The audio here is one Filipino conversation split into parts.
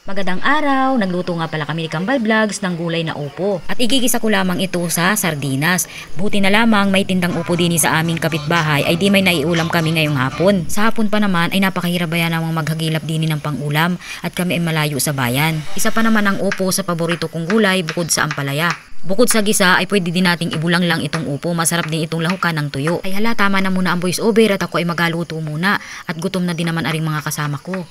Magandang araw, nagluto nga pala kami ni Kambal Vlogs ng gulay na upo. At igigisa ko lamang ito sa sardinas. Buti na lamang may tindang upo din sa aming kapitbahay ay di may naiulam kami ngayong hapon. Sa hapon pa naman ay napakahirap bayan namang maghagilap din ng pangulam at kami ay malayo sa bayan. Isa pa naman ang upo sa paborito kong gulay bukod sa ampalaya. Bukod sa gisa ay pwede din nating ibulang lang itong upo. Masarap din itong lahukan ng tuyo. Ay hala, tama na muna ang voice over at ako ay magaluto muna. At gutom na din naman aring mga kasama ko.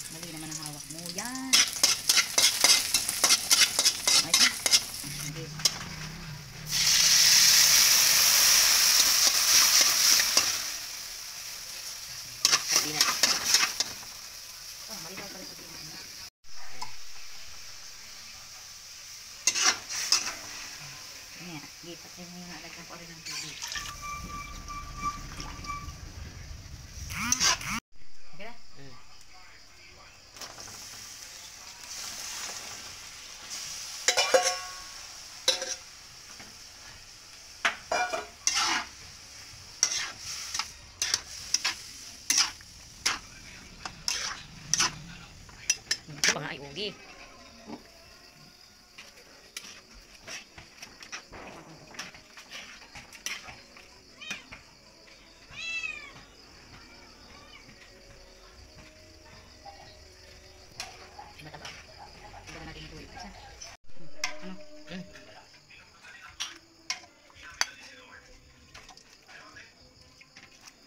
Mali naman ang hawak mo. Yan. Ayos na. Okay. Sardinas. Oh, mali naman pala sardinas. Ayan. Lipat rin mo yung nalagyan ko rin ng tubig. Okay na? Ito pa nga ay ugi. Mataba. Tignan natin ito. Isa. Ano?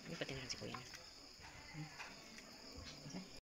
Hindi pa tinaran si Kuya.